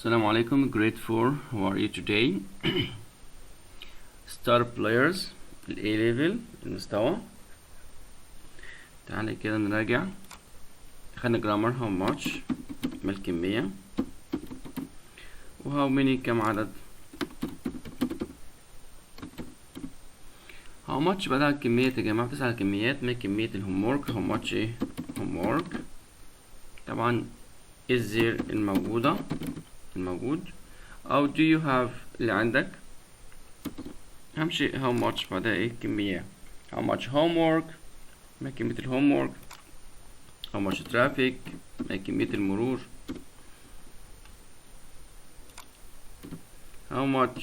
السلام عليكم grade 4. how are you today? star players ال A level المستوى. تعالى كده نراجع. خدنا grammar how much ما الكمية، و how many كم عدد. how much بدأ الكمية يا جماعة، بتسأل الكميات. ما كمية الهومورك how much ايه homework. طبعا is there الموجود، أو do you have اللي عندك. أهم شيء how much بعدها ايه كمية. how much homework ما كمية الهومورك. how much traffic ما كمية المرور. how much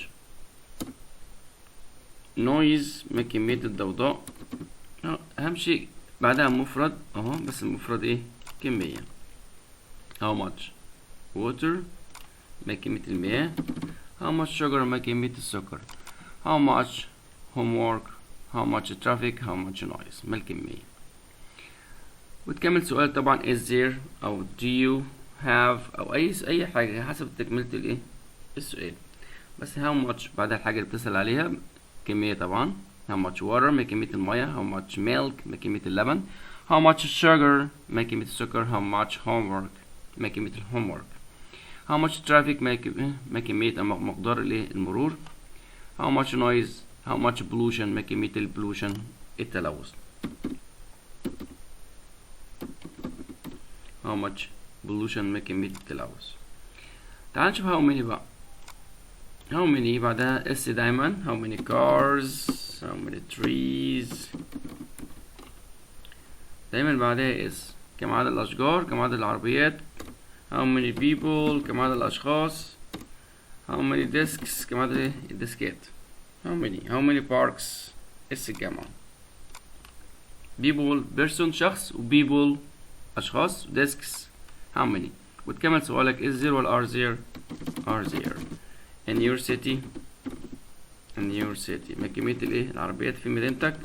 noise ما كمية الضوضاء. أهم شيء بعدها مفرد اهو، بس المفرد ايه كمية. how much water ما كمية المياه. how much sugar ما كمية السكر. how much homework how much traffic how much noise ما الكمية. وتكمل سؤال طبعا is there أو do you have أو أي حاجة حسب تكملة الإيه السؤال. بس how much بعد الحاجة اللي بتسأل عليها كمية طبعا. how much water ما كمية المياه. how much milk ما كمية اللبن. how much sugar ما كمية السكر. how much homework ما كمية الهومورك. how much traffic ما كمية مقدار المرور. how much noise how much pollution ما كمية البولوشن التلوث. how much pollution ما كمية التلوث. تعال نشوف how many بقى. how many بعدها اس دايما. how many cars how many trees دايما بعدها اس. كم عدد الأشجار، كم عدد العربيات. how many people كم عدد الأشخاص. how many desks كم عدد الديسكات. how many parks اس الجامعة. people person شخص، و people أشخاص. desks how many. وتكمل سؤالك is there ولا are there. in your city ما كمية الايه العربيات في مدينتك،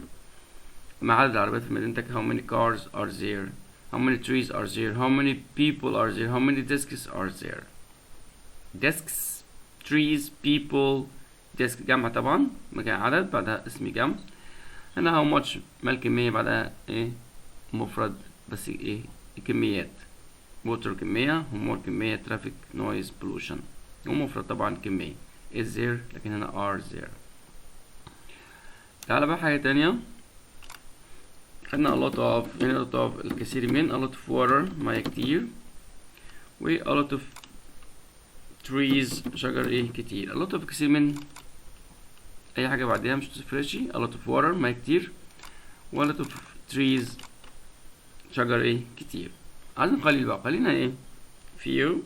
ما عدد العربيات في مدينتك. how many cars are there. how many trees are there. how many people are there. how many desks are there. desks trees people desk جمع طبعا، مكان عدد بعدها اسم جمع. هنا how much ما الكمية بعدها ايه مفرد بس ايه الكميات. water كمية، homework كمية، traffic noise pollution ومفرد طبعا كمية. is there لكن هنا are there. تعال بقى حاجة تانية. خدنا a lot of هنا a lot of الكثير من a lot of water مياه كتير، و a lot of trees شجر ايه كتير. a lot of كثير من اي حاجة بعدها مش تفرقش. a lot of water مياه كتير، و a lot of trees شجر ايه كتير. عايزين نقلل بقى. خلينا ايه few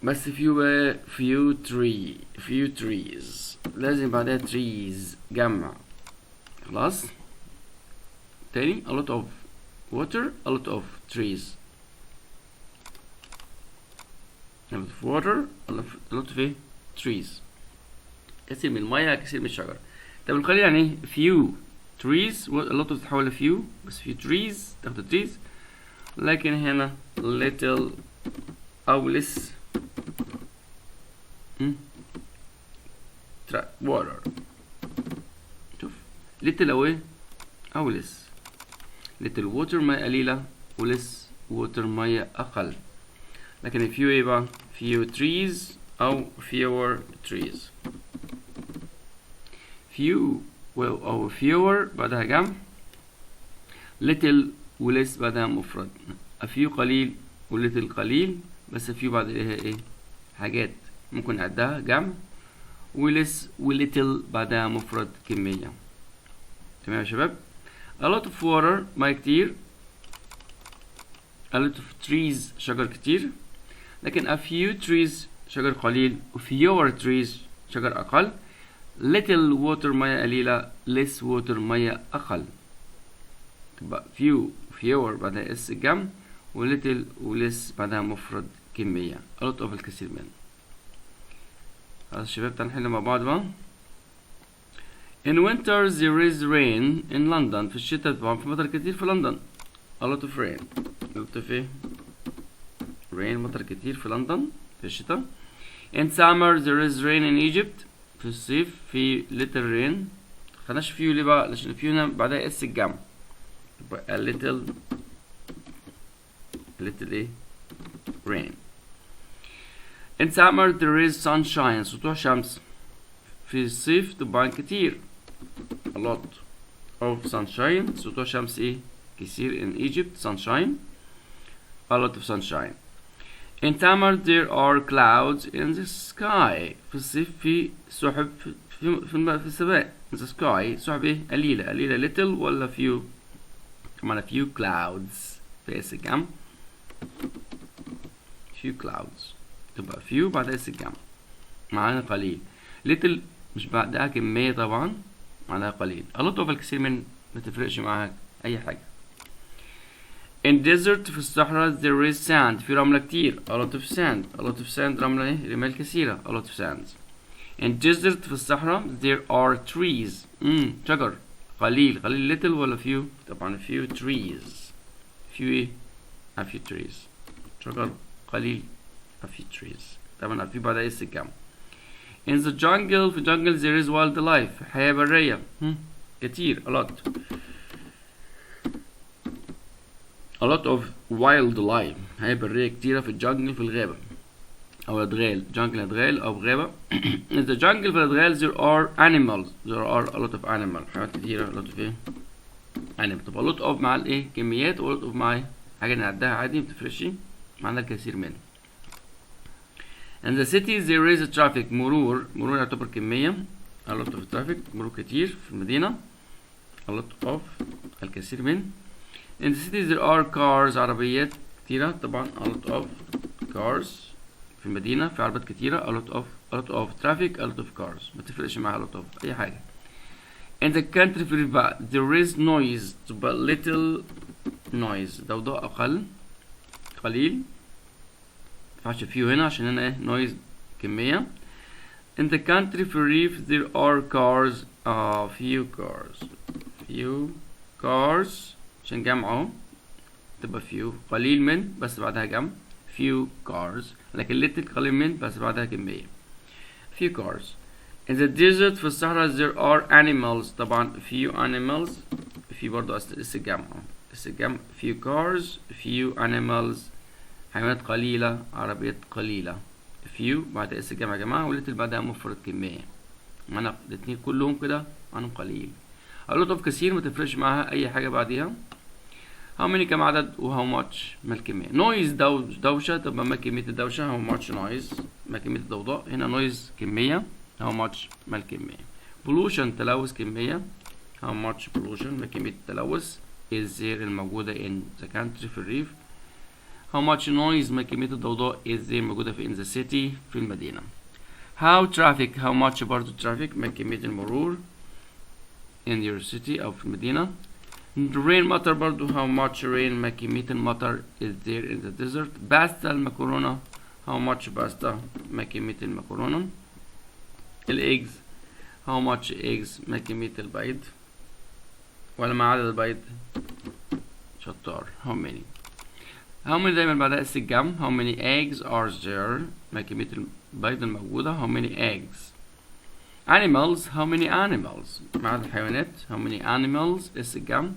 بس few بقى few trees لازم بعدها trees جمع. خلاص تاني a lot of water a lot of trees. a lot of water a lot of trees. كثير من المياه كثير من الشجر. طب القليل يعني ايه few trees و a lot of تتحول ل few، بس few trees تاخد trees. لكن هنا little أو less water. شوف little أو ايه أو less. little water مياه قليلة، و less water مياه أقل. لكن few ايه بقى few trees أو fewer trees. few أو fewer بعدها جمع. little و less بعدها مفرد. a few قليل و little قليل، بس few بعد ايه حاجات ممكن نعدها جمع، و less و little بعدها مفرد كمية. تمام يا شباب. a lot of water مياه كتير، a lot of trees شجر كتير. لكن a few trees شجر قليل، و fewer trees شجر أقل. little water مياه قليلة، less water مياه أقل. تبقى fewer بعدها اس الجمع، و little و less بعدها مفرد كمية. a lot of الكثير من. خلاص شباب تعالى نحل مع بعض بقى. in winter there is rain in London. في الشتاء طبعا في مطر كتير في لندن. a lot of rain a lot of rain مطر كتير في لندن في الشتاء. in summer there is rain in Egypt. في الصيف في little rain. خدناش فيو ليه بقى؟ عشان فيو هنا بعدها اس الجمع، يبقى a little ايه rain. in summer there is sunshine. سطوع شمس. في الصيف طبعا كتير a lot of sunshine. سطوع شمس ايه كتير in Egypt. sunshine a lot of sunshine. in summer there are clouds in the sky. في الصيف في سحب في السماء. in the sky سحب ايه قليلة little ولا few؟ كمان few clouds في اس الجمع. few clouds تبقى few بعد اس الجمع معانا قليل. little مش بعدها كمية طبعا معناها قليل. a lot of الكثير من ما تفرقش معاك أي حاجة. in desert في الصحراء there is sand. في رملة كتير a lot of sand رملة ايه رمال كثيرة a lot of sand. in desert في الصحراء there are trees. شجر قليل little ولا few؟ طبعا few trees. few ايه a few trees. شجر قليل a few trees. طبعا a few بعدها اس الجمع. in the jungle في jungle there is wildlife. حياة برية كتير a lot of wildlife. حياة برية كتيرة في الجنجل في الغابة أو الأدغال. jungle أدغال أو غابة. in the jungle في الأدغال there are animals. there are a lot of animals. حيوانات كتيرة a lot of ايه animals. طب a lot of مع الايه كميات و a lot of مع ايه حاجة نعدها عادي متفرقش معناها الكثير منه. in the city there is a traffic. مرور يعتبر كمية a lot of traffic. مرور كتير في المدينة a lot of الكثير من. in the city there are cars. عربيات كتيرة طبعا a lot of cars. في المدينة في عربيات كتيرة a lot of traffic a lot of cars. ما تفرقش معها a lot of أي حاجة. in the country في الرباع there is noise. تبقى little noise ضوضاء أقل قليل. مينفعش فيه هنا عشان هنا ايه noise كمية. in the country في الريف there are cars. few cars عشان جمع اهو تبقى few قليل من بس بعدها جمع few cars. لكن little قليل من بس بعدها كمية few cars. in the desert في الصحراء there are animals. طبعا few animals في برضه اس الجمع few cars few animals. حيوانات قليلة عربيات قليلة few بعد اس الجمع يا جماعة وليتل بعدها مفرد كمية. معنا الاتنين كلهم كده عنهم قليل. a lot of كثير متفرقش معاها أي حاجة بعديها. how many كم عدد و how much ما الكمية. noise دوشة. طب ما كمية الدوشة how much noise ما كمية الضوضاء. هنا noise كمية how much ما الكمية. pollution تلوث كمية how much pollution ما كمية التلوث. is there الموجودة in the country في الريف. how much noise ما كمية الضوضاء is there موجودة في in the city في المدينة. how traffic how much برضو traffic ما كمية المرور in your city أو في المدينة. rain مطر برضو how much rain ما كمية المطر is there in the desert. باستا المكرونة how much باستا ما كمية المكرونة. eggs how much eggs ما كمية البيض ولا ما عدد البيض. شطار how many دايما بعدها اس الجمع how many eggs are there ما كمية البيض الموجودة how many eggs. animals how many animals مع عدد الحيوانات how many animals اس الجمع.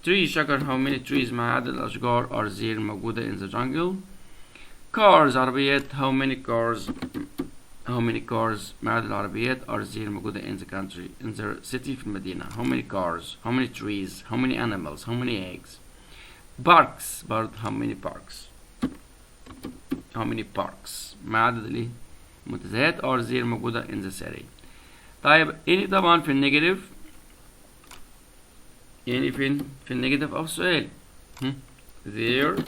tree شجر how many trees مع عدد الأشجار are there موجودة in the jungle. cars عربيات how many cars مع عدد العربيات are there موجودة in the country in the city في المدينة. how many cars how many trees how many animals how many eggs. parks برضه how many parks مع عدد الايه المنتزهات are there موجودة in the city. طيب any طبعا في النيجاتيف يعني فين في النيجاتيف أو السؤال. there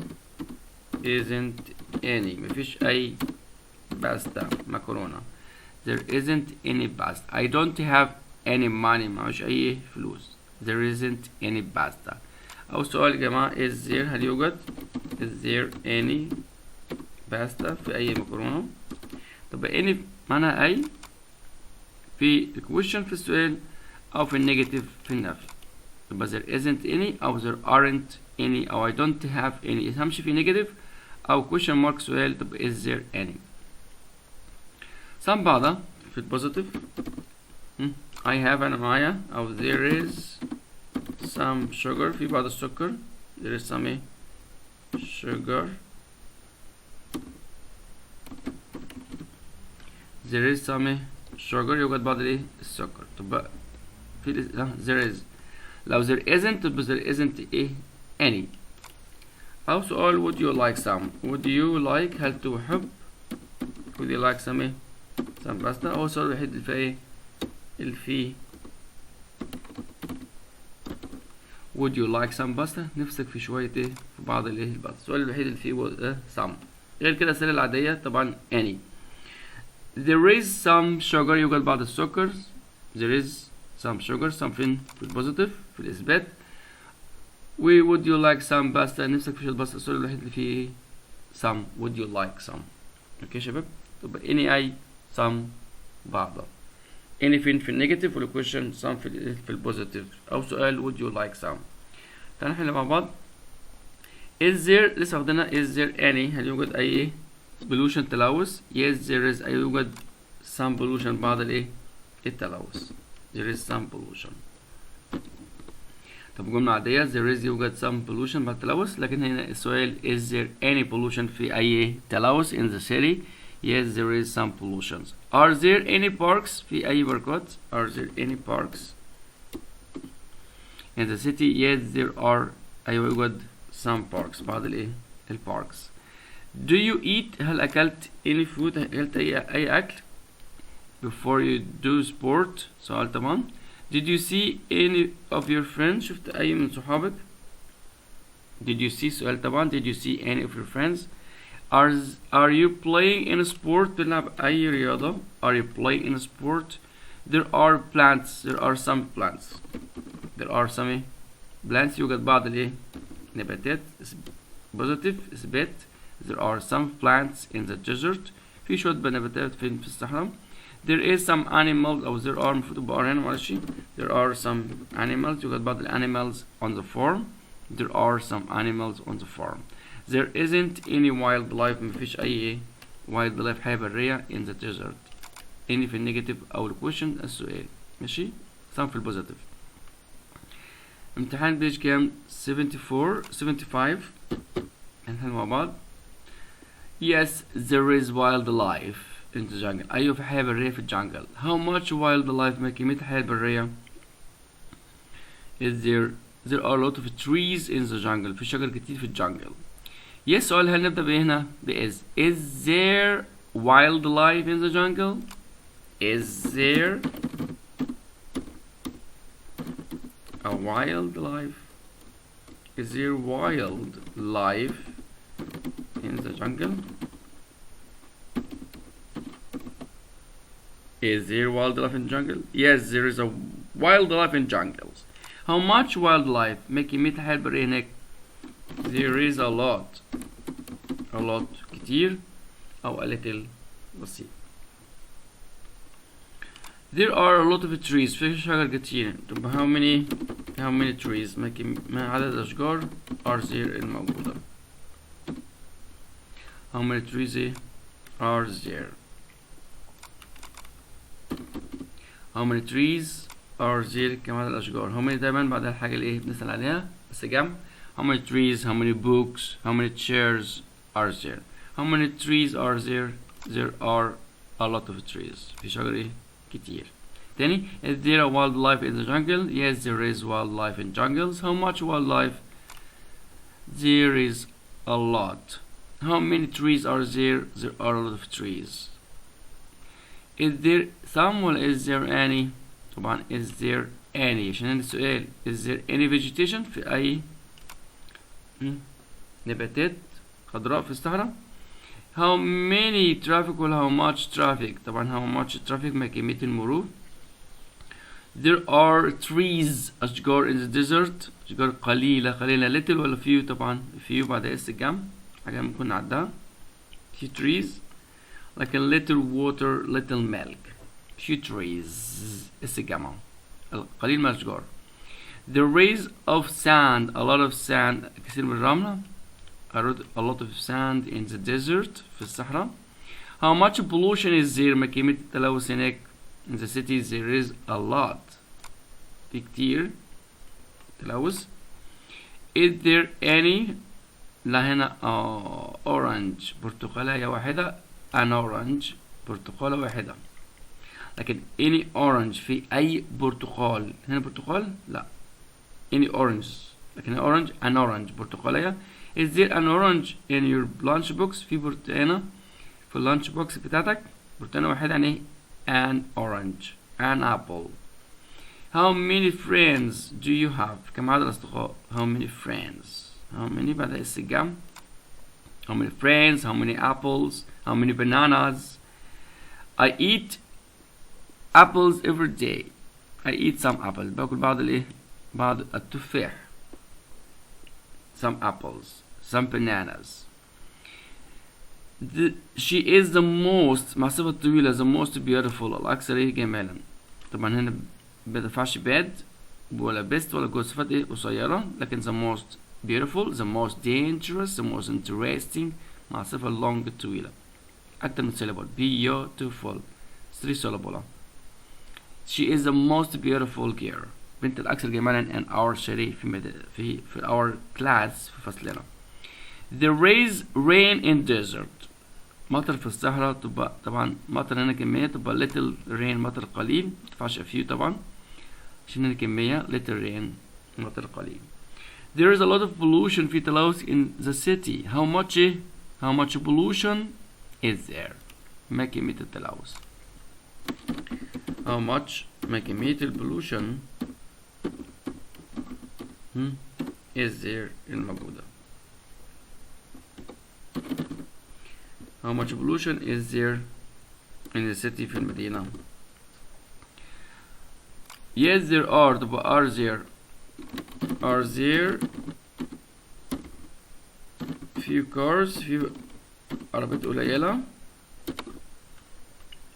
isn't any مفيش أي باستا مكرونة. there isn't any pasta. I don't have any money معوش أي فلوس. there isn't any pasta. أو سؤال يا جماعة is there هل يوجد is there any pasta في أي مكرونة. طب any معناها أي في الكويشن في السؤال أو في النيجاتيف في النفي. طب there isn't any أو there aren't any أو I don't have any همشي في نيجاتيف أو question mark سؤال طب is there any. some بعضها في البوزيتيف I have أنا معايا أو there is some sugar في بعض السكر there is some إيه sugar there is some إيه sugar يوجد بعض الإيه السكر. طب بقى في there is لو there isn't طب there isn't إيه any. أو سؤال would you like some would you like هل تحب would you like some إيه some باستا. هو السؤال الوحيد اللي فيه إيه اللي فيه would you like some pasta نفسك في شوية إيه في بعض الإيه الباستا. السؤال الوحيد اللي فيه some. غير كده الأسئلة العادية طبعا any. there is some sugar يوجد بعض السكر there is some sugar some في البوزيتيف في الإثبات. would you like some pasta نفسك في الباستا. السؤال الوحيد اللي فيه إيه some would you like some. اوكي يا شباب. طب any أي some بعضها any في النيجاتيف والكويشن some في البوزيتيف. أو سؤال would you like some. تعالى نحل مع بعض. is there لسه واخدينها is there any هل يوجد أي إيه pollution تلوث. yes there is أي يوجد some pollution بعض الإيه التلوث there is some pollution. طب جملة عادية there is يوجد some pollution بعد التلوث. لكن هنا السؤال is there any pollution في أي تلوث in the city. yes there is some pollutions. are there any parks في أي باركات are there any parks in the city. yes there are أيوة يوجد some parks بعض الإيه الباركس. do you eat هل أكلت any food أكلت أي أكل before you do sport. سؤال طبعا. did you see any of your friends شفت أي من صحابك. did you see سؤال طبعا did you see any of your friends. are you playing in a sport بتلعب أي رياضة. are you playing in a sport. there are plants there are some plants there are some plants يوجد بعض الإيه نباتات positive إثبات. there are some plants in the desert في شوية نباتات في الصحراء. there is some animals أو there are المفروض يبقى هنا معلش. there are some animals يوجد بعض animals on the farm. there are some animals on the farm. there isn't any wildlife مفيش أي wildlife حياة برية in the desert. any في النيجاتيف أو الكويشن السؤال ماشي. some في البوزيتيف. امتحان بيج كام 75 هنحل مع بعض. yes there is wildlife in the jungle أيوة في حياة برية في الجنجل. how much wildlife ما كمية الحياة البرية. is there are a lot of trees in the jungle في شجر كتير في الجنجل. yes سؤال هل نبدأ بإيه هنا is there wildlife in the jungle. is there a wildlife is there wildlife in the jungle. is there wildlife in jungle. yes there is a wildlife in jungles. how much wildlife ما كمية الحياة البرية هناك. there is a lot كتير أو a little بسيط. there are a lot of trees في شجر كتير. طب how many trees ما عدد الأشجار are there الموجودة. how many trees are there. how many trees are there كم عدد الأشجار. how many دايما بعد الحاجة اللي إيه بنسأل عليها بس جمع. how many trees how many books how many chairs are there. how many trees are there. there are a lot of trees في شجر إيه كتير. تاني is there a wildlife in the jungle. yes there is wildlife in jungles. how much wildlife. there is a lot. how many trees are there. there are a lot of trees. is there some ولا is there any. طبعا is there any عشان السؤال is there any vegetation في أي نباتات خضراء في الصحراء. how many traffic ولا how much traffic. طبعا how much traffic ما كمية المرور. there are trees أشجار in the desert أشجار قليلة little ولا few. طبعا few بعد اس الجمع حاجة ممكن نعدها. few trees لكن little water little milk. few trees اس الجمع القليل من الأشجار. the rays of sand a lot of sand كثير من الرملة. a lot of sand in the desert في الصحراء. How much pollution is there؟ ما كمية التلوث هناك. In the city there is a lot. في كتير تلوث. Is there any؟ لا هنا orange برتقالية واحدة. an orange برتقالة واحدة. لكن any orange في أي برتقال. هنا برتقال؟ لا. any orange. لكن orange an orange برتقالية. Is there an orange in your lunch box؟ في برتقانة في اللانش بوكس بتاعتك. برتقانة واحدة يعني an orange. an apple. How many friends do you have؟ كم عدد الأصدقاء؟ how many friends. how many بعد السجام. how many friends. how many apples. how many bananas. I eat apples every day. I eat some apples. باكل بعض التفاح. some apples. some bananas. She is the most مع صفة طويلة the most beautiful الأكثر جمالا. طبعا هنا بيدفعش bad ولا best ولا جود صفات قصيرة. لكن the most beautiful the most dangerous the most interesting مع صفة long طويلة أكتر من syllable. beautiful 3 syllable. She is the most beautiful girl بنت الأكثر جمالا in our city في our class في فصلنا. There is rain in desert. مطر في الصحراء تبقى طبعا مطر هنا كمية تبقى little rain مطر قليل متنفعش a few طبعا عشان هنا كمية little rain مطر قليل. There is a lot of pollution في تلوث in the city. How much pollution is there؟ ما كمية التلوث. How much ما كمية pollution is there الموجودة. How much pollution is there in the city في المدينة. Yes there are تبقى are there few cars few عربيات قليلة.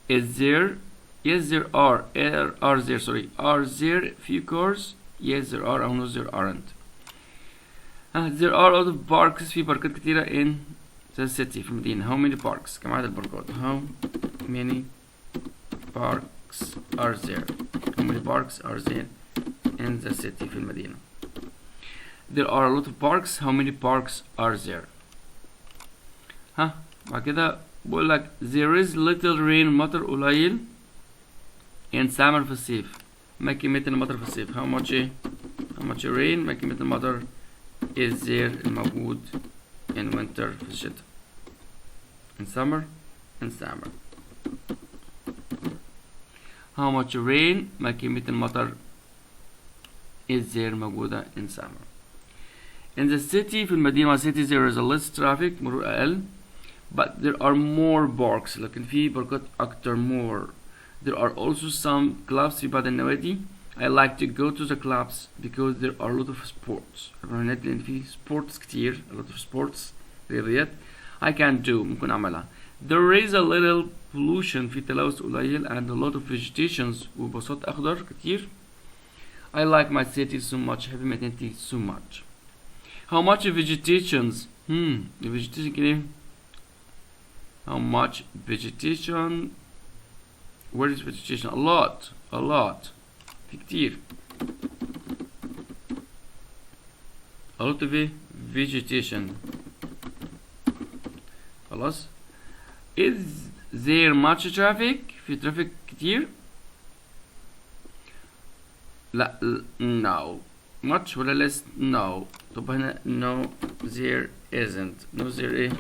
Is there yes there are there few cars. Yes there are أو no there aren't. There are a lot of parks في باركات كتيرة in the city في المدينة. How many parks؟ كم عدد الباركات؟ How many parks are there؟ How many parks are there in the city في المدينة؟ There are a lot of parks. How many parks are there؟ بعد كده بقول لك there is little rain مطر قليل in summer في الصيف. ما كمية المطر في الصيف. How much rain ما كمية المطر is there الموجود in winter في الشتاء. in summer How much rain ما كمية المطر is there موجودة in summer. In the city في المدينة city there is a less traffic مرور أقل. But there are more parks لكن في باركات أكتر more. There are also some clubs في بعض النوادي. I like to go to the clubs because there are a lot of sports. هناك لأن في sports كتير a lot of sports رياضيات I can do ممكن أعملها. There is a little pollution في تلوث قليل and a lot of vegetations وبساط أخضر كتير. I like my city so much. أحب مدينتي so much. How much vegetations? vegetation كده. How much vegetation? Where is vegetation? A lot. في كتير. A lot of vegetation. خلاص. Is there much traffic؟ في traffic كتير؟ لا no. Much ولا less؟ no. طب هنا no there isn't. No there ايه؟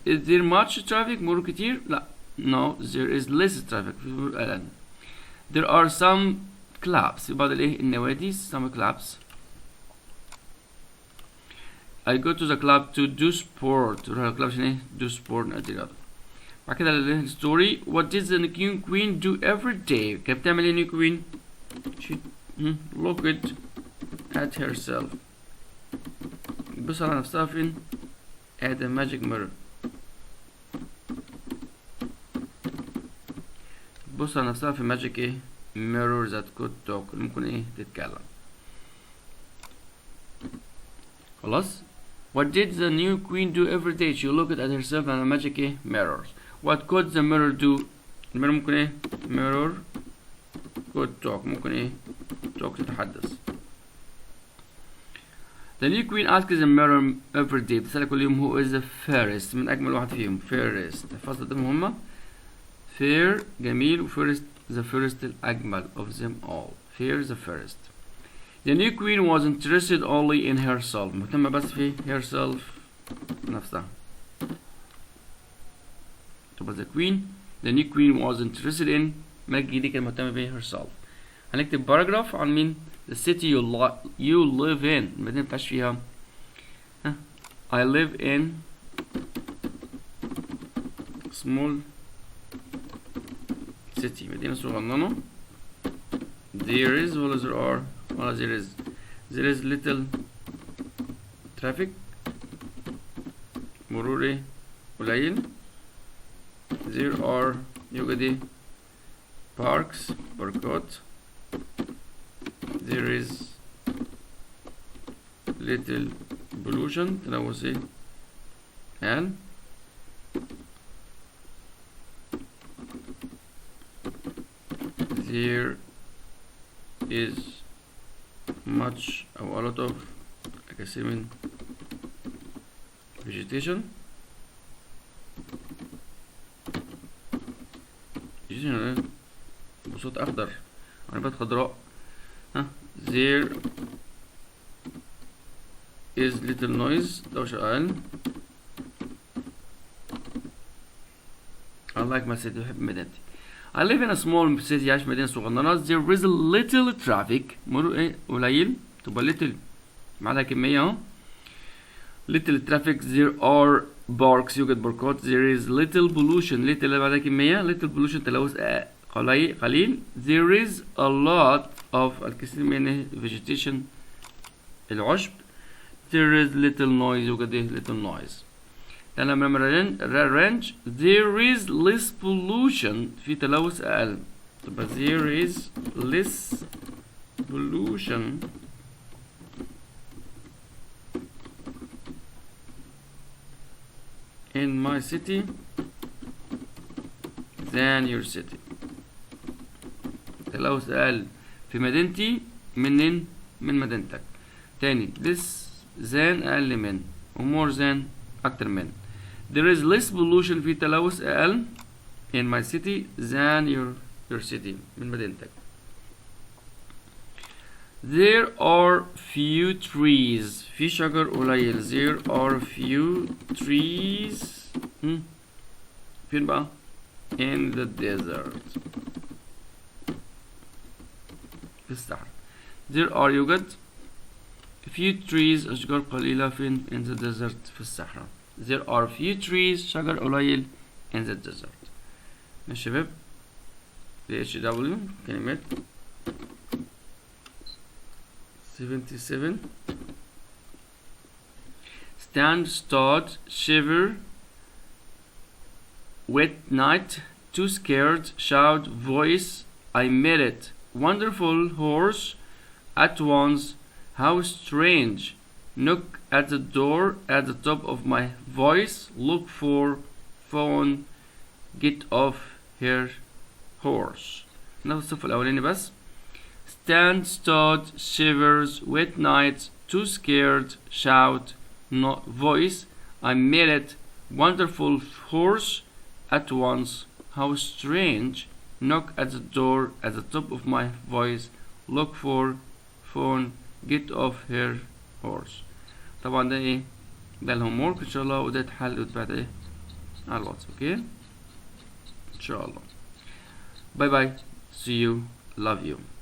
Is there much traffic؟ مرور كتير؟ لا. No there is less traffic. في مرور أقل. There are some clubs. بعض الايه؟ النوادي. some clubs. I go to the club to do sport. روح الكلاب عشان ايه؟ do sport نأدي رياضة. بعد كده الستوري. What did the new queen do every day؟ كانت بتعمل ايه new queen؟ She looked at herself. بص على نفسها فين؟ at a magic mirror. بص على نفسها في magic ايه؟ mirror that could talk. ممكن ايه؟ تتكلم. خلاص. What did the new queen do every day? She looked at herself in a magic mirror. What could the mirror do? الميرور ممكن mirror could talk. ممكن talk تتحدث. The new queen asks the mirror every day. بتسأل كل يوم who is the fairest. من أجمل واحد فيهم fairest. الفصل ده مهمة. fair جميل و first the first الأجمل of them all. fair the first. The new queen was interested only in herself. مهتمة بس في herself نفسها. تبقى the new queen was interested in ملك دي كانت مهتمة ب herself. هنكتب paragraph عن مين؟ the city you live in. المدينة بتعيش فيها. I live in small city. مدينة صغننة. There is ولا there are ولا there is little traffic. مرور قليل. there are يوجد parks باركات. there is little pollution تلوث and there is much أو a lot of كثير من vegetation بصوت أخضر عنبات خضراء. there is little noise دوشة أقل. I like my city. بحب مدينتي. I live in a small city. عايش في مدينة صغننة. there is a little traffic. مرور قليل تبقى little معناها كمية اهو. little traffic. there are parks يوجد باركات. there is little pollution. little معناها كمية. little pollution تلوث قليل. there is a lot of الكثير من vegetation العشب. there is little noise يوجد little noise. لما range there is less pollution في تلوث أقل. تبقى there is less pollution in my city than your city. تلوث أقل في مدينتي من مدينتك. تاني this than أقل من و more than أكتر من. there is less pollution في تلوث أقل in my city than your city من مدينتك. there are few trees في شجر قليل. there are few trees فين بقى؟ in the desert في الصحراء. there are يوجد few trees أشجار قليلة فين in the desert في الصحراء. there are few trees شجر قليل in the desert. ماشي شباب. HW كلمات 77 stand, start, shiver, wet night, too scared, shout, voice, I made it, wonderful horse, at once, how strange, knock at the door at the top of my voice, look for, phone, get off her horse. نفس الصف الأولاني بس. stand, start, shivers, wet night, too scared, shout, no voice, I made it, wonderful horse, at once, how strange, knock at the door at the top of my voice, look for, phone, get off her horse. طبعا ده ايه؟ ده الهومورك ان شاء الله، وده اتحل واتبعت ايه؟ على الواتس. اوكي؟ ان شاء الله. باي باي. see you. love you.